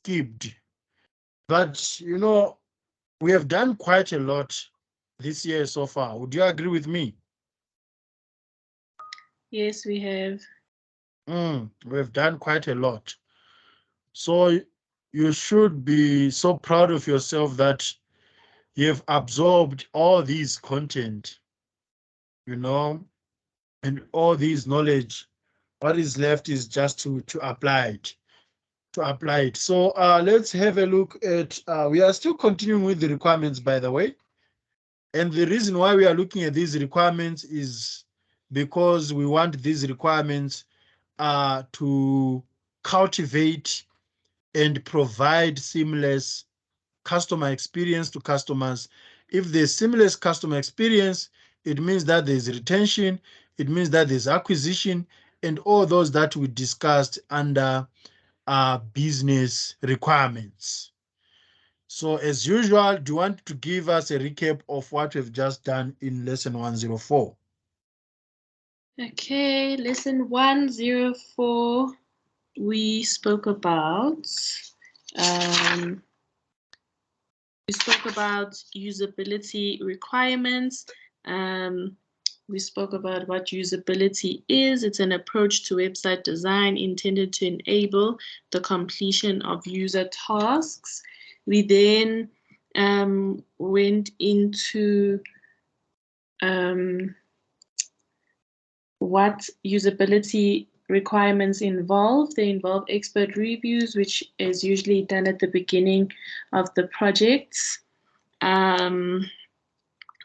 skipped. But, you know, we have done quite a lot this year so far. Would you agree with me? Yes, we have. We've done quite a lot. So you should be so proud of yourself that you've absorbed all these content, you know, and all these knowledge. What is left is just to apply it. To apply it. So let's have a look at, we are still continuing with the requirements, by the way. And the reason why we are looking at these requirements is because we want these requirements to cultivate and provide seamless customer experience to customers. If there's seamless customer experience, it means that there's retention, it means that there's acquisition, and all those that we discussed under business requirements. So as usual, do you want to give us a recap of what we've just done in lesson 104? Okay, lesson 104, we spoke about usability requirements. We spoke about what usability is. It's an approach to website design intended to enable the completion of user tasks. We then went into what usability requirements involve. They involve expert reviews, which is usually done at the beginning of the projects,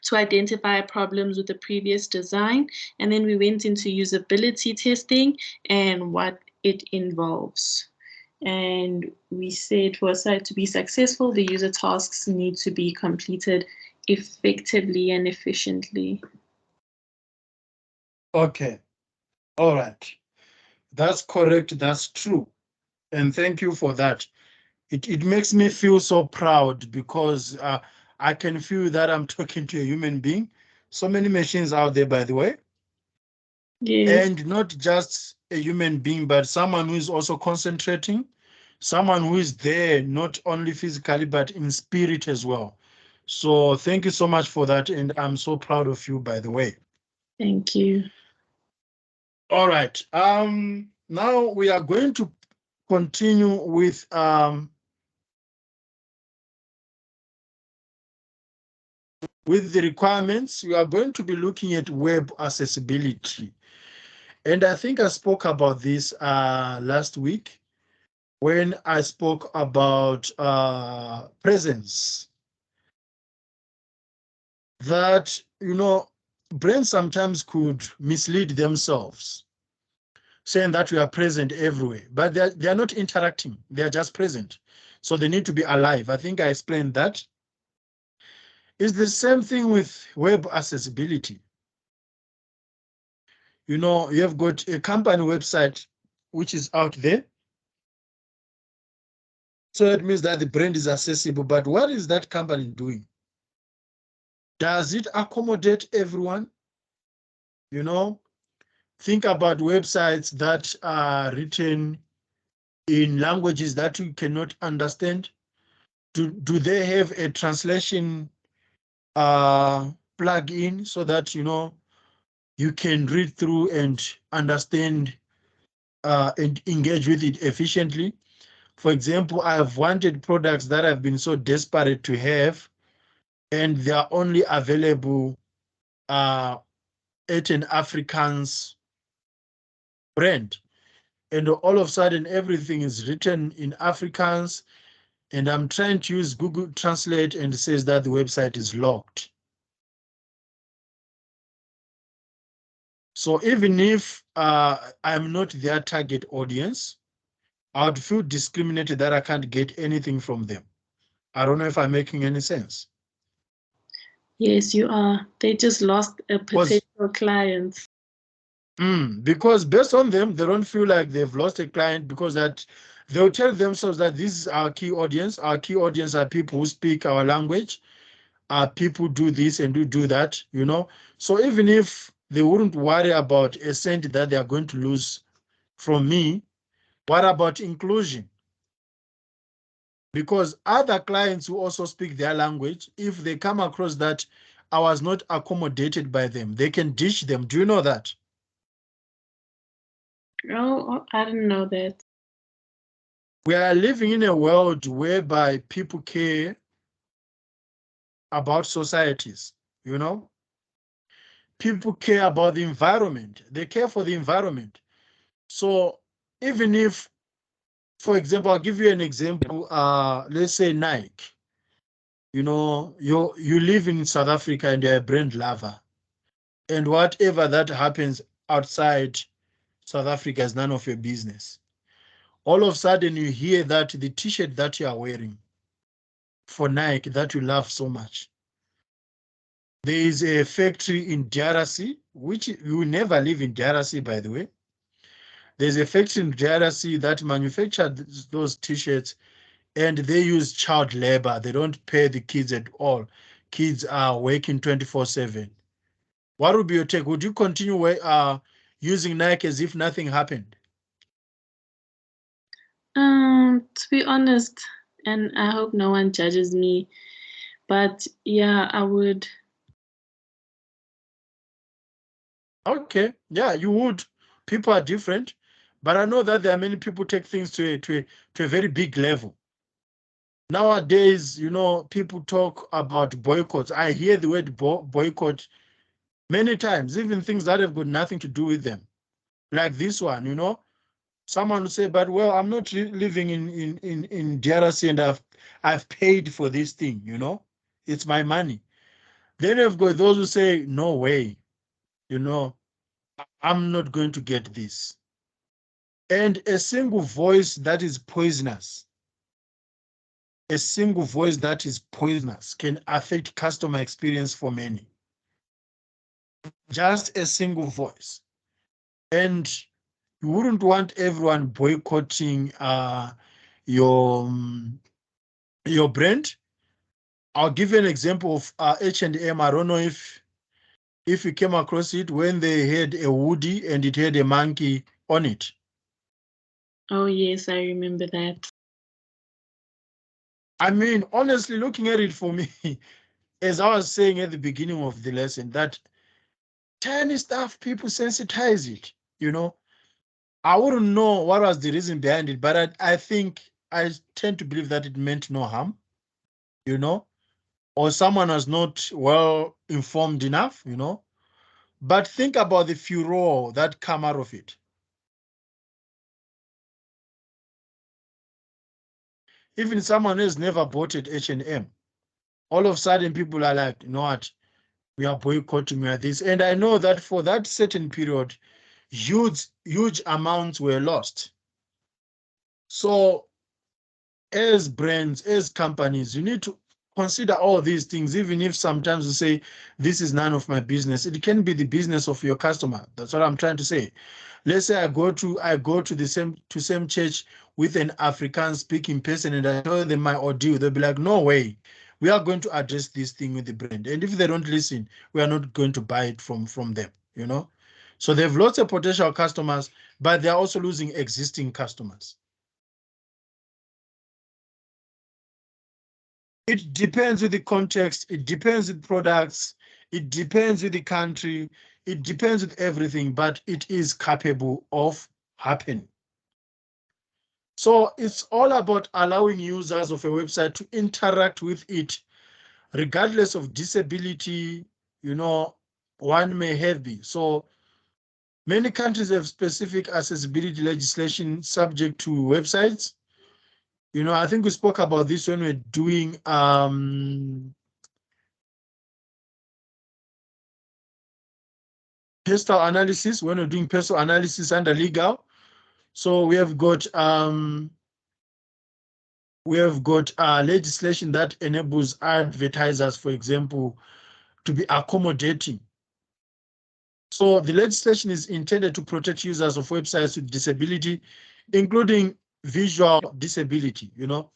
to identify problems with the previous design. And then we went into usability testing and what it involves. And we said for a site to be successful, the user tasks need to be completed effectively and efficiently. Okay. All right. That's correct. That's true. And thank you for that. It makes me feel so proud because I can feel that I'm talking to a human being. So many machines out there, by the way. Yes. And not just a human being, but someone who is also concentrating, someone who is there, not only physically, but in spirit as well. So thank you so much for that. And I'm so proud of you, by the way. Thank you. All right. Now we are going to continue with the requirements. We are going to be looking at web accessibility. And I think I spoke about this last week when I spoke about presence. That, you know, brains sometimes could mislead themselves, saying that we are present everywhere, but they are not interacting. They are just present. So they need to be alive. I think I explained that. It's the same thing with web accessibility. You know, you have got a company website which is out there. So it means that the brand is accessible. But what is that company doing? Does it accommodate everyone? You know, think about websites that are written in languages that you cannot understand. Do they have a translation plug-in so that, you know, you can read through and understand and engage with it efficiently? For example, I have wanted products that I've been so desperate to have, and they are only available at an Afrikaans brand. And all of a sudden, everything is written in Afrikaans, and I'm trying to use Google Translate, and it says that the website is locked. So even if I'm not their target audience, I would feel discriminated that I can't get anything from them. I don't know if I'm making any sense. Yes, you are. They just lost a potential client. Because based on them, they don't feel like they've lost a client, because that they'll tell themselves that this is our key audience. Our key audience are people who speak our language. People do this and do that, you know. So even if they wouldn't worry about a cent that they are going to lose from me, what about inclusion? Because other clients who also speak their language, if they come across that I was not accommodated by them, they can ditch them. Do you know that? Oh, I didn't know that. We are living in a world whereby people care about societies, you know? People care about the environment. They care for the environment. So even if, for example, I'll give you an example, let's say Nike. You know, you live in South Africa and you're a brand lover. And whatever that happens outside South Africa is none of your business. All of a sudden you hear that the t-shirt that you are wearing for Nike that you love so much, there is a factory in DRC, which you will never live in DRC, by the way. There's a factory in DRC that manufactures those t-shirts, and they use child labor. They don't pay the kids at all. Kids are working 24/7. What would be your take? Would you continue using Nike as if nothing happened? To be honest, and I hope no one judges me, but yeah, I would. Okay, yeah, you would. People are different, but I know that there are many people take things to a very big level. Nowadays, you know, people talk about boycotts. I hear the word boycott many times, even things that have got nothing to do with them. Like this one, you know, someone will say, but well, I'm not living in DRC and I've paid for this thing, you know, it's my money. Then you've got those who say, no way, you know, I'm not going to get this. And a single voice that is poisonous, a single voice that is poisonous can affect customer experience for many. Just a single voice. And you wouldn't want everyone boycotting your your brand. I'll give you an example of H&M. I don't know if you came across it when they had a hoodie and it had a monkey on it. Oh, yes, I remember that. I mean, honestly, looking at it for me, as I was saying at the beginning of the lesson, that tiny stuff, people sensitize it, you know. I wouldn't know what was the reason behind it, but I think I tend to believe that it meant no harm, you know, or someone was not well informed enough, you know. But think about the furor that come out of it. Even someone who has never bought at H&M, all of a sudden people are like, you know what, we are boycotting, we are this. And I know that for that certain period, huge amounts were lost. So as brands, as companies, you need to consider all these things, even if sometimes you say, this is none of my business. It can be the business of your customer. That's what I'm trying to say. Let's say I go to the same church with an African speaking person and I tell them my ordeal. They'll be like, no way. We are going to address this thing with the brand. And if they don't listen, we are not going to buy it from them, you know? So they've lots of potential customers, but they're also losing existing customers. It depends with the context, it depends with products, it depends with the country, it depends with everything, but it is capable of happening. So it's all about allowing users of a website to interact with it, regardless of disability, you know, one may have be. So many countries have specific accessibility legislation subject to websites. You know, I think we spoke about this when we're doing personal analysis, when we're doing personal analysis under legal. So we have got legislation that enables advertisers, for example, to be accommodating. So the legislation is intended to protect users of websites with disability, including visual disability. You know,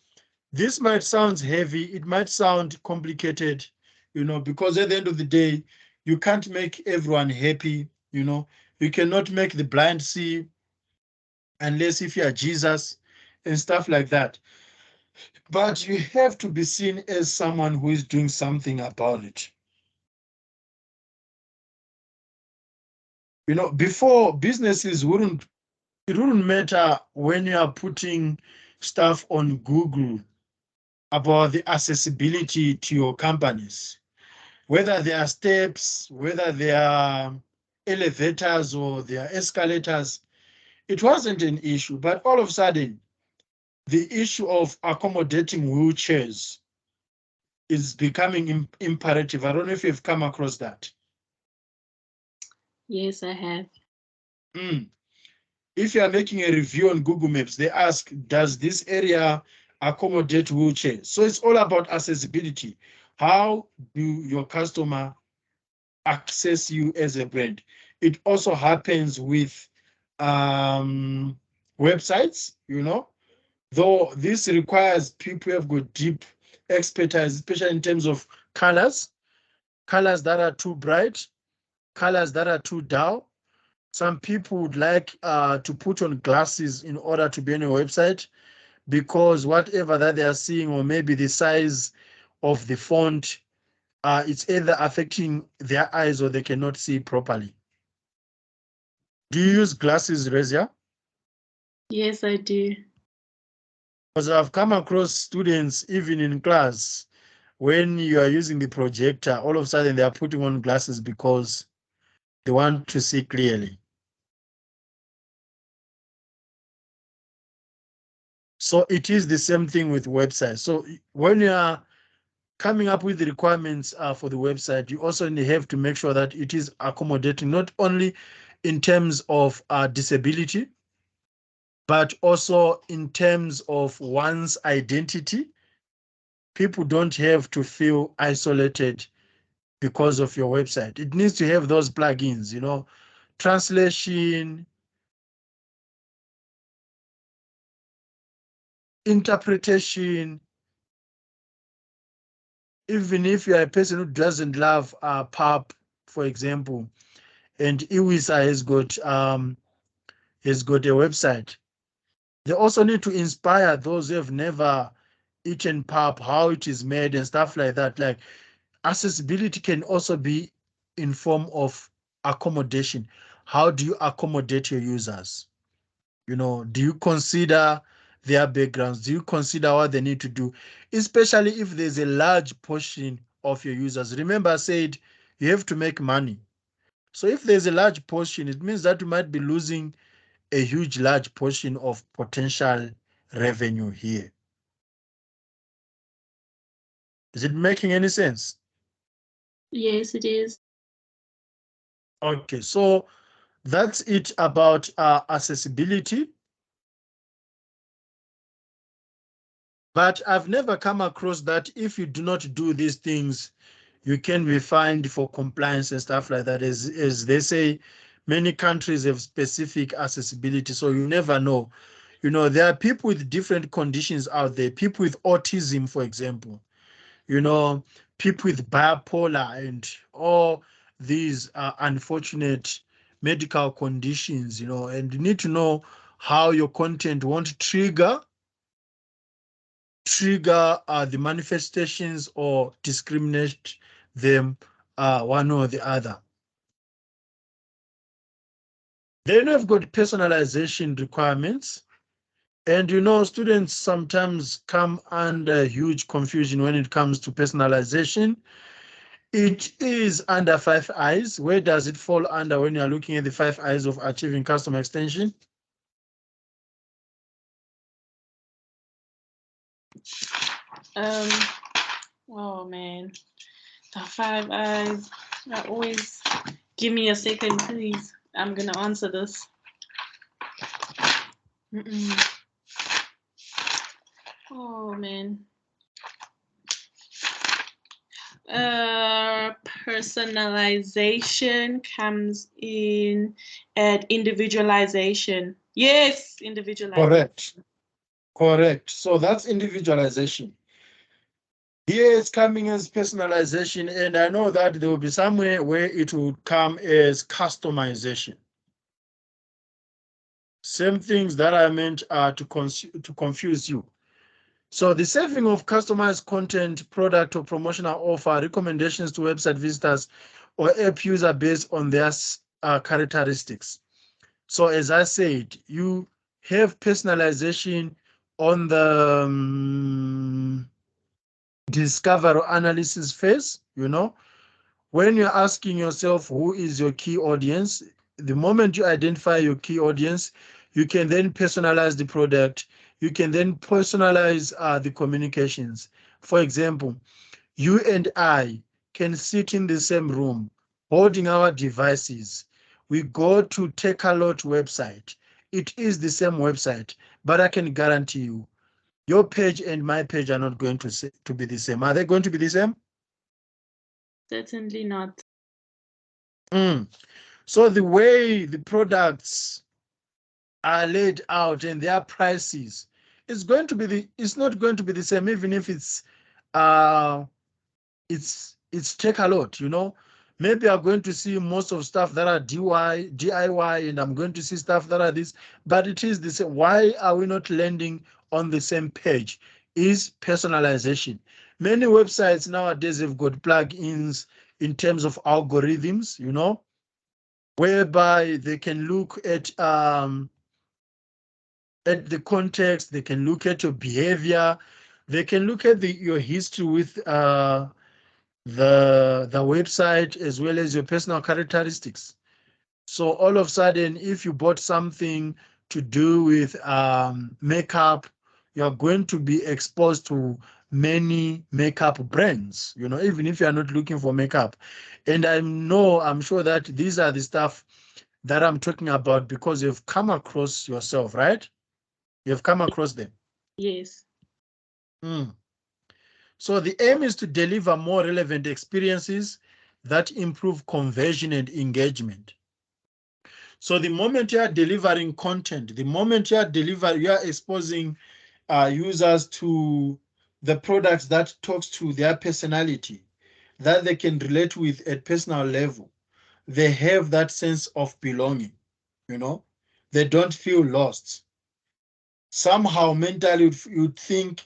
this might sound heavy, it might sound complicated, you know, because at the end of the day, you can't make everyone happy, you know. You cannot make the blind see unless if you are Jesus and stuff like that. but you have to be seen as someone who is doing something about it. You know, before businesses it wouldn't matter when you are putting stuff on Google about the accessibility to your companies, whether they are steps, whether they are elevators or they are escalators. It wasn't an issue, but all of a sudden, the issue of accommodating wheelchairs is becoming imperative. I don't know if you've come across that. Yes, I have. Mm. If you are making a review on Google Maps, they ask, does this area accommodate wheelchairs? So it's all about accessibility. How do your customer access you as a brand? It also happens with websites, you know, though this requires people who have got deep expertise, especially in terms of colors that are too bright, colors that are too dull. Some people would like to put on glasses in order to be on a website because whatever that they are seeing, or maybe the size of the font, it's either affecting their eyes or they cannot see properly. Do you use glasses, Rezia? Yes, I do. Because I've come across students, even in class, when you are using the projector, all of a sudden they are putting on glasses because they want to see clearly. So it is the same thing with websites. So when you are coming up with the requirements for the website, you also have to make sure that it is accommodating not only in terms of disability, but also in terms of one's identity. People don't have to feel isolated because of your website. It needs to have those plugins, you know, translation, interpretation. Even if you are a person who doesn't love pub, for example, and Iwisa has got a website, they also need to inspire those who have never eaten pub, how it is made and stuff like that. Like accessibility can also be in form of accommodation. How do you accommodate your users? You know, do you consider their backgrounds? Do you consider what they need to do? Especially if there's a large portion of your users. Remember, I said you have to make money. So if there's a large portion, it means that you might be losing a huge, large portion of potential revenue here. Is it making any sense? Yes, it is. Okay, so that's it about accessibility. But I've never come across that if you do not do these things, you can be fined for compliance and stuff like that. As they say, many countries have specific accessibility, so you never know. You know, there are people with different conditions out there, people with autism, for example, you know, people with bipolar and all these unfortunate medical conditions, you know, and you need to know how your content won't trigger the manifestations or discriminate them one or the other. Then we've got personalization requirements. And you know, students sometimes come under huge confusion when it comes to personalization. It is under 5 eyes. Where does it fall under when you're looking at the 5 eyes of achieving customer extension? Oh man, the 5 eyes. Always give me a second, please. I'm gonna answer this. Oh man. Personalization comes in at individualization. Yes, individualization. Correct. So that's individualization. Here it's coming as personalization, and I know that there will be somewhere where it will come as customization. Same things that I meant to confuse you. So the serving of customized content, product or promotional offer, recommendations to website visitors or app user based on their characteristics. So as I said, you have personalization on the discover or analysis phase, when you're asking yourself who is your key audience, the moment you identify your key audience, you can then personalize the product. You can then personalize the communications. For example, you and I can sit in the same room holding our devices. We go to Take-A-Lot website. It is the same website, but I can guarantee you, your page and my page are not going to be the same. Are they going to be the same? Certainly not. Mm. So the way the products are laid out and their prices it's not going to be the same, even if uh it's take a lot, maybe I'm going to see most of stuff that are DIY, and I'm going to see stuff that are this, but it is the same. Why are we not landing on the same page? Is personalization. Many websites nowadays have got plugins in terms of algorithms, whereby they can look at the context, they can look at your behavior, they can look at your history with the website, as well as your personal characteristics. So all of a sudden, if you bought something to do with makeup, you're going to be exposed to many makeup brands, even if you're not looking for makeup. And I'm sure that these are the stuff that I'm talking about because you've come across yourself, right? You've come across them. Yes. Mm. So the aim is to deliver more relevant experiences that improve conversion and engagement. So the moment you are delivering content, the moment you are exposing users to the products that talks to their personality, that they can relate with at personal level, they have that sense of belonging, they don't feel lost. Somehow mentally you'd think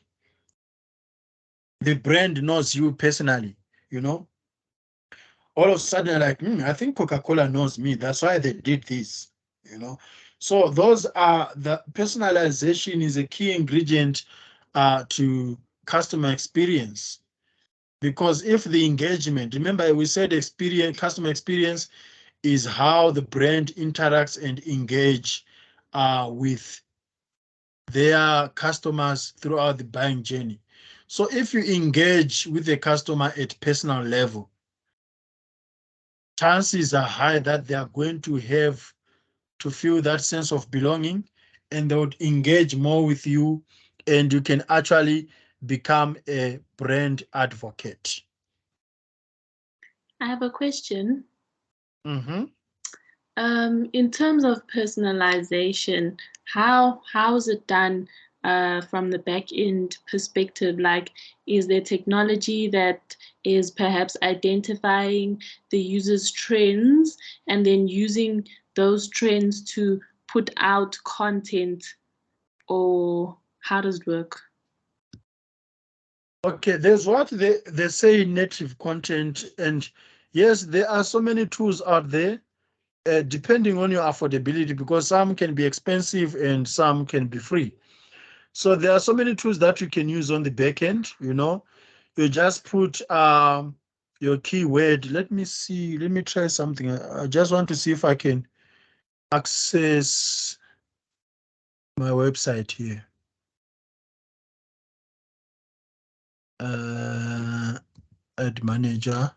the brand knows you personally, you know. All of a sudden, you're like, I think Coca-Cola knows me. That's why they did this, you know. So those are the personalization is a key ingredient to customer experience. Because if the engagement, remember we said customer experience is how the brand interacts and engage with their customers throughout the buying journey. So if you engage with the customer at personal level, chances are high that they are going to have to feel that sense of belonging, and they would engage more with you, and you can actually become a brand advocate. I have a question. Mm-hmm. In terms of personalization, how is it done from the back end perspective? Like, is there technology that is perhaps identifying the user's trends and then using those trends to put out content, or how does it work? Okay, there's what they say native content, and yes, there are so many tools out there, depending on your affordability, because some can be expensive and some can be free. So there are so many tools that you can use on the back end, You just put your keyword. Let me see. Let me try something. I just want to see if I can access my website here. Ad manager.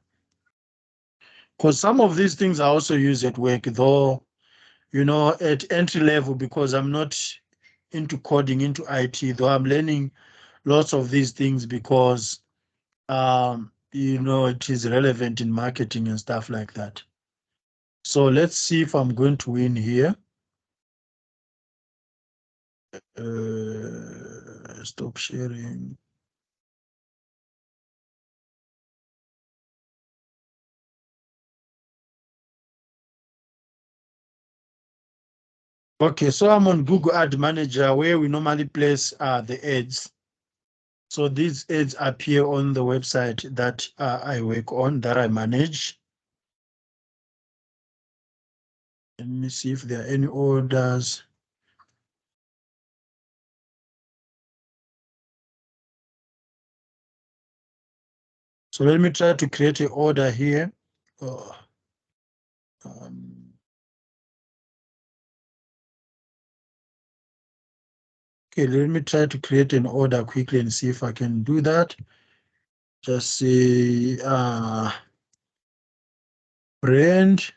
Because some of these things I also use at work, though, at entry level, because I'm not into coding, into IT, though I'm learning lots of these things because it is relevant in marketing and stuff like that. So let's see if I'm going to win here. Stop sharing. Okay, so I'm on Google Ad Manager where we normally place the ads. So these ads appear on the website that I work on, that I manage. Let me see if there are any orders. So let me try to create an order here. Oh, okay, let me try to create an order quickly and see if I can do that. Just say brand,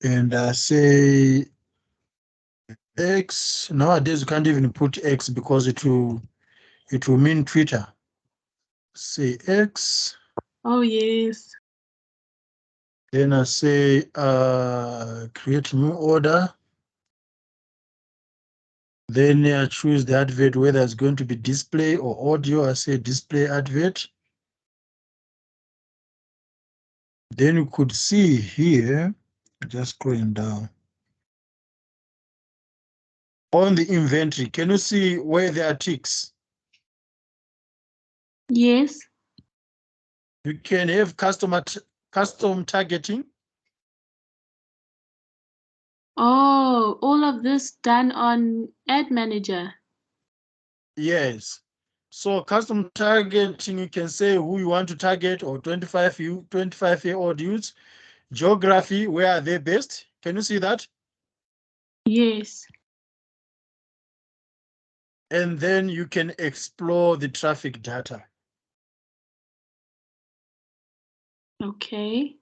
and say X. Nowadays you can't even put X because it will mean Twitter. Say X. Oh, yes. Then I say create new order. Then I choose the advert, whether it's going to be display or audio. I say display advert. Then you could see here, just scrolling down. On the inventory, can you see where there are ticks? Yes. You can have custom targeting. Oh, all of this done on Ad Manager. Yes. So custom targeting, you can say who you want to target, or 25-year-old youths. Geography, where are they based? Can you see that? Yes. And then you can explore the traffic data. Okay.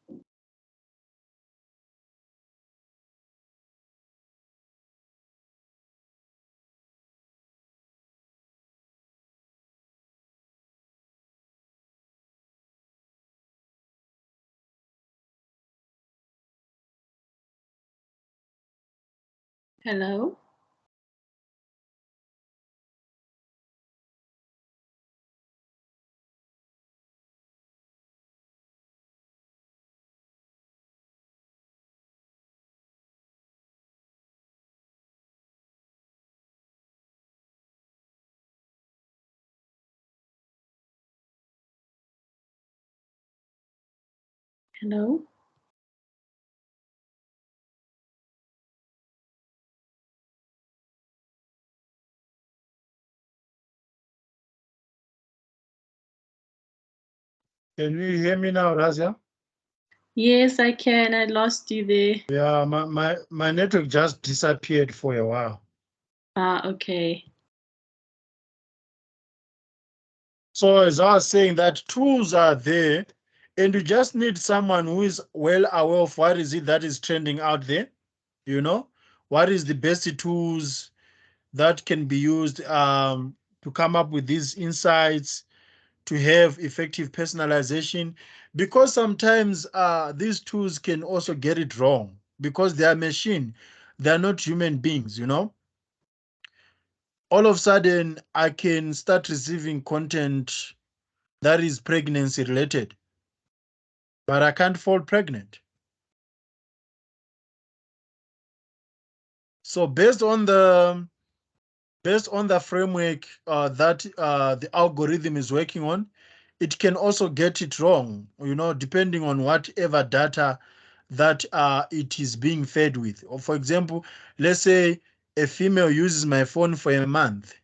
Hello? Hello? Can you hear me now, Razia? Yes, I can. I lost you there. Yeah, my network just disappeared for a while. Ah, okay. So as I was saying, that tools are there, and you just need someone who is well aware of what is it that is trending out there. You know, what is the best tools that can be used to come up with these insights, to have effective personalization, because sometimes these tools can also get it wrong because they are machine, they are not human beings. All of a sudden I can start receiving content that is pregnancy related, but I can't fall pregnant. So based on the framework that the algorithm is working on, it can also get it wrong, depending on whatever data that it is being fed with. Or for example, let's say a female uses my phone for a month,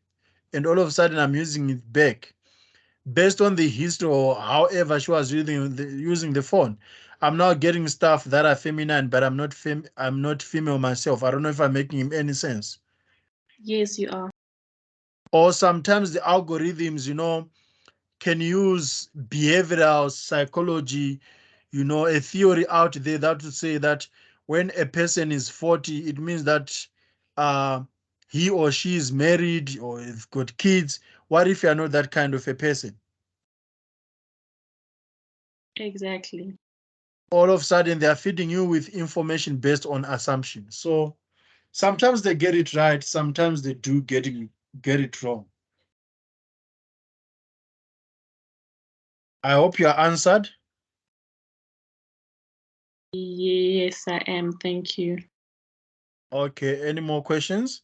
and all of a sudden I'm using it back. Based on the history or however she was using the phone, I'm now getting stuff that are feminine, but I'm not female myself. I don't know if I'm making any sense. Yes, you are. Or sometimes the algorithms, can use behavioral psychology, a theory out there that would say that when a person is 40, it means that uh, he or she is married or has got kids. What if you're not that kind of a person? Exactly. All of a sudden, they are feeding you with information based on assumptions. So sometimes they get it right, sometimes they do get it wrong. I hope you are answered. Yes, I am. Thank you. Okay, any more questions?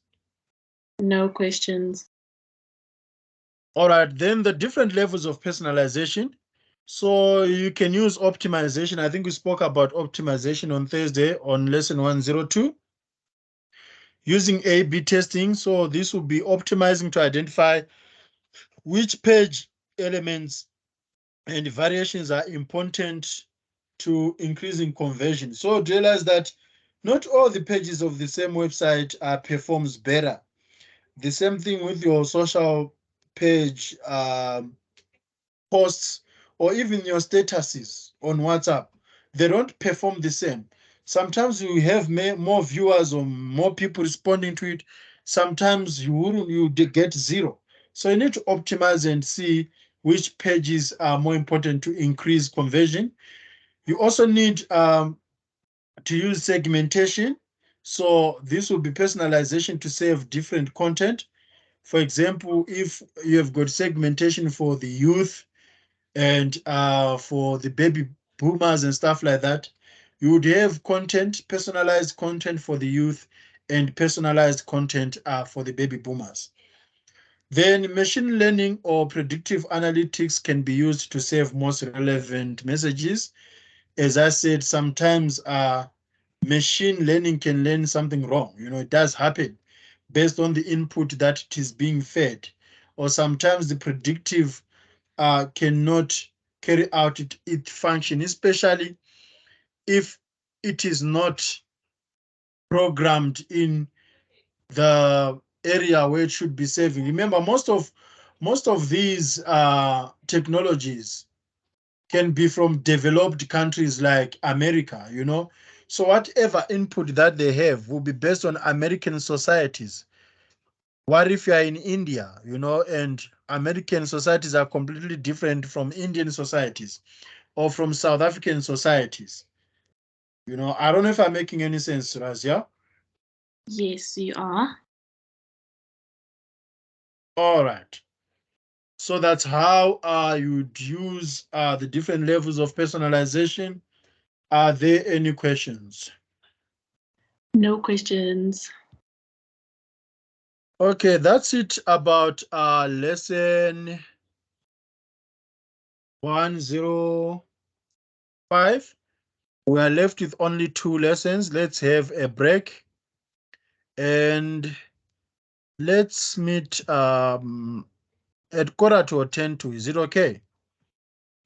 No questions. All right, then the different levels of personalization. So you can use optimization. I think we spoke about optimization on Thursday on lesson 102. Using A/B testing. So this will be optimizing to identify which page elements and variations are important to increasing conversion. So realize that not all the pages of the same website performs better. The same thing with your social page posts or even your statuses on WhatsApp. They don't perform the same. Sometimes you have more viewers or more people responding to it. Sometimes you get zero. So you need to optimize and see which pages are more important to increase conversion. You also need to use segmentation. So this will be personalization to save different content. For example, if you have got segmentation for the youth and for the baby boomers and stuff like that, you would have content, personalized content for the youth and personalized content for the baby boomers. Then machine learning or predictive analytics can be used to save most relevant messages. As I said, sometimes machine learning can learn something wrong. It does happen based on the input that it is being fed. Or sometimes the predictive cannot carry out its function, especially if it is not programmed in the area where it should be saving. Remember, most of these technologies can be from developed countries like America. So whatever input that they have will be based on American societies. What if you are in India, and American societies are completely different from Indian societies or from South African societies? I don't know if I'm making any sense, Razia. Yes, you are. All right. So that's how you'd use the different levels of personalization. Are there any questions? No questions. Okay, that's it about lesson 105. We are left with only 2 lessons. Let's have a break and let's meet at quarter to 10 to. Is it okay?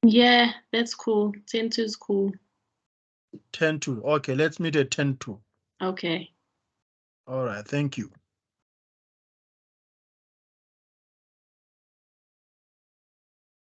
Yeah, that's cool. 10 to is cool. 10 to. Okay, let's meet at 10 to. Okay. All right, thank you.